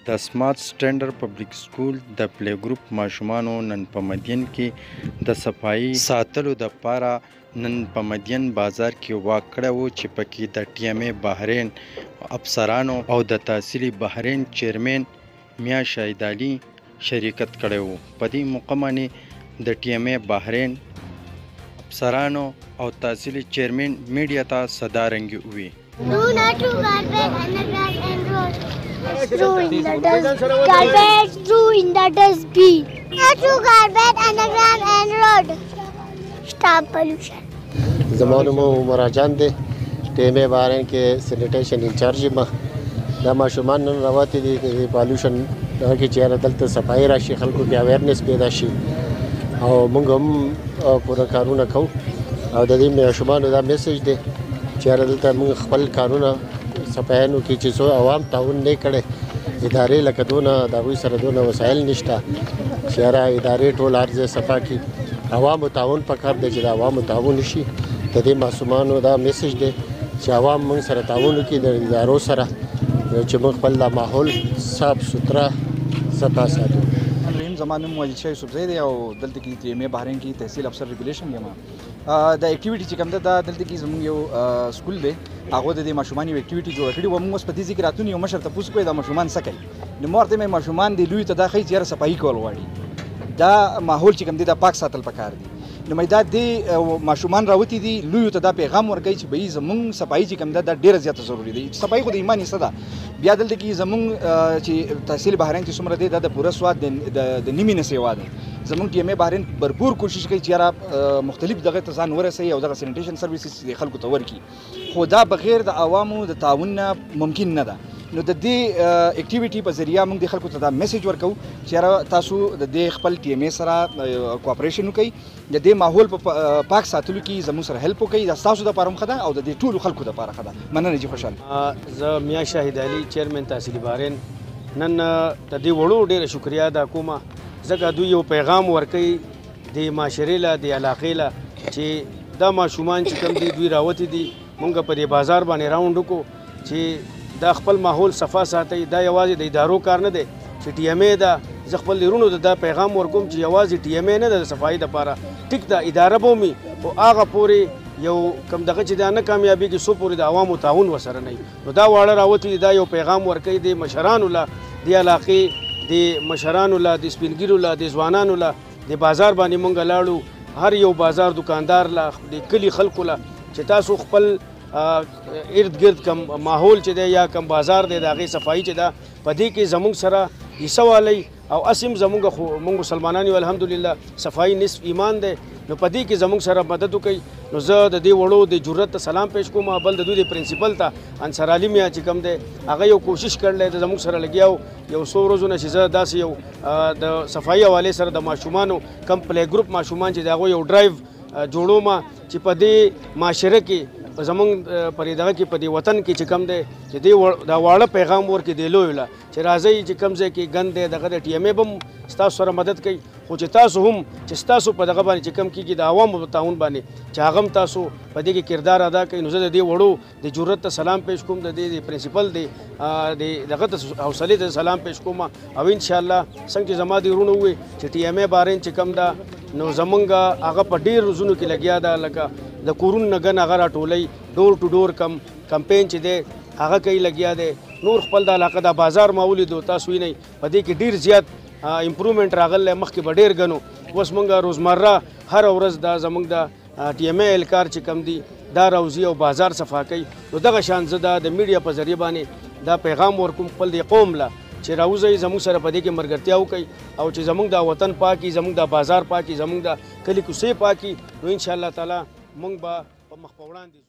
د سمارټ سټینډر پبلک سکول د پلی ګروپ ماشومانو نن په مدین کې د صفایي ساتلو دپاره نن په مدین بازار کې واک کړی و چې پکې د ټي ام ای بحرین افسرانو او د تحصیل بحرین چیرمن میا شاهد علي شرکت کړی و. په دې موقع باندې د ټي ام ای بحرین افسرانو او تحصیل چیرمن میډیا ته صدارنګي وویل. Do not to garbage underground and road. Throw in the dust. Garbage throw in the dustbin. Not to garbage underground and road. Stop pollution. زمانو عمر جان دی ټیمه بارن کې سینیټیشن انچارج ما دا ماشومان نن راوتی دي پالوشن دا کې چیرې دلته صفای راشي خلکو کې اویرنس پیدا شي او موږ هم پوره کارونه کوو او د دې ماشومانو دا میسج دی چیرې دلته موږ خپل کارونه صفایانو کې چې څو عوام تعاون نه کړي ادارې لکه دونه د هغوی سره دونه وسایل نشته چیرې ادارې ټول عرض صفا کړي عوامو تعاون پکار دی چې د عوامو تعاون شي. د دې معصومانو دا میسج دی چې عوام موږ سره تعاون وکړي د ادارو سره چې موږ خپل دا ماحول صاف سوتره صفا ساتو. زما نوم وجید شاه یوسفزی دی او دلته کې ټي ام ای بحرین کې تحصیل افسر ریګولیشن یم. د اکټیویټي چې کوم ده دلته کې زموږ یو سکول دی هغه د دې ماشومان یو اکټیویټي جوړه کړې وه. موږ اوس په دې ځای کې راتلو یو مشر تپوس کوی دا ماشومان څه کوي نو ما ورته مې ماشومان دی لویو ته دا ښایي چې یاره صفایي کول غواړي دا ماحول چې کوم دی دا پاک ساتل پکار دي. نو مې دا دې ماشومان راوتي دي لویو ته دا پیغام ورکوي چې بهي زموږ صفایي چې کوم ده دا ډېره زیاته ضروري دی. صفایي خو د ایمان حصه ده. بیا دلته کې زموږ چې تحصیل بحرین چې څومره دی دا د پوره سواد د نیمې نه سیوا دی. زموږ ټي ام ای بحرین برپور کوشش کوي چې یاره مختلف دغه ته ځان ورسوي او دغه سینیټیشن سرویسز د خلکو ته ورکړي خو دا بغیر د عوامو د تعاون نه ممکن نه ده. نو د دې اکټیویټي په ذریعه موږ د خلکو ته دا میسج ورکوو چې یاره تاسو د دې خپل ټي ام ای سره کوآپریشن وکړئ د دې ماحول په پاک ساتلو کې زموږ سره هیلپ وکړئ. دا ستاسو دپاره هم ښه ده او د دې ټولو خلکو دپاره ښه ده. مننه جي خوشحال. زه میا شاهد علي چیرمن تحصیل بحرین نن د دې وړو ډېره شکریا ادا کوم ځکه دوی یو پیغام ورکوي د معاشرې له د علاقې له چې دا ماشومان چې کوم دي دوی راوتي دي موږ په دې بازار باندې راونډ وکړو چې دا خپل ماحول صفا ساتي. دا یوازې د ادارو کار نه دی چې ټي ام ای ده زه خپل لرونو ته دا پیغام ورکوم چې یوازې ټي ام ای نه ده د صفایي دپاره ټیک ده اداره به ومي خو هغه پورې یو کم دغه چې دا نه کامیابېږي څو پورې د عوامو تعاون ورسره نه وي. نو دا واړه راوتي دا یو پیغام ورکوي د مشرانو له د علاقې د مشرانو له د سپینګیرو له د ځوانانو له د بازار باندې مونږ لاړو هر یو بازار دکاندار له د کلي خلکو له چې تاسو خپل ارد گرد کم ماحول چې دی یا کم بازار دی د هغې صفایي چې ده په دې کې زموږ سره حصه والی او اسیم زموږ خو موږ مسلمانان یو الحمدلله صفایي نصف ایمان دی نو په دې کې زموږ سره مدد وکړئ. نو زه د دې وړو د جرأت ته سلام پیش کوم. بل د دوی د پرنسپل ته انصر علي میا چې کوم دی هغه یو کوشش کړلی د زموږ سره لګیا یو څو ورځو نه چې زه داسې یو د صفایي حوالې سره د ماشومانو کم پلی ګروپ ماشومان چې د هغوی یو ډرایو جوړوم چې په دې معاشره کې زمونږ په دغه کې په دې وطن کې چې کم دی چې دې دا واړه پیغام ورکړي دی لویو له چې راځئ چې کوم ځای کې ګند دی دغه د ټي ام ای به هم ستاسو سره مدد کوي خو چې تاسو هم چې ستاسو په دغه باندې چې کم کېږي د عوامو په تعاون باندې چې هغه هم تاسو په دې کې کردار ادا کوئ. نو زه د دې وړو د جرأت ته سلام پیش کوم د دې د پرنسپل د دغه ته حوصلې ته سلام پیش کوم او انشاءالله څنګه چې زما د وروڼو ووایي چې ټي ام ای بحرین چې کم ده نو زمونږ هغه په ډېر روزونو کې لګیا ده لکه د کورونو نه ګن هغه راټولوي ډور ټو ډور کمپین چې دی هغه کوي لګیا دی. نور خپل د علاقه د بازار ما ولیدو تاسو وینئ په دې کې ډېر زیات امپرومنټ راغلی مخکې به ډېر ګنو اوس موږ روزمره هره ورځ دا زموږ د ټي ام ای اهلکار چې کم دي دا راوځي او بازار صفا کوي. نو دغه شان زه د میډیا په ذریعه باندې دا پیغام ورکوم خپل د قوم له چې راوځئ زموږ سره په دې کې ملګرتیا وکړئ او چې زموږ د وطن پاکي زموږ د بازار پاکي زموږ د کلي کوڅې پاکي نو انشاءالله تعالی موږ به په مخ په وړاندې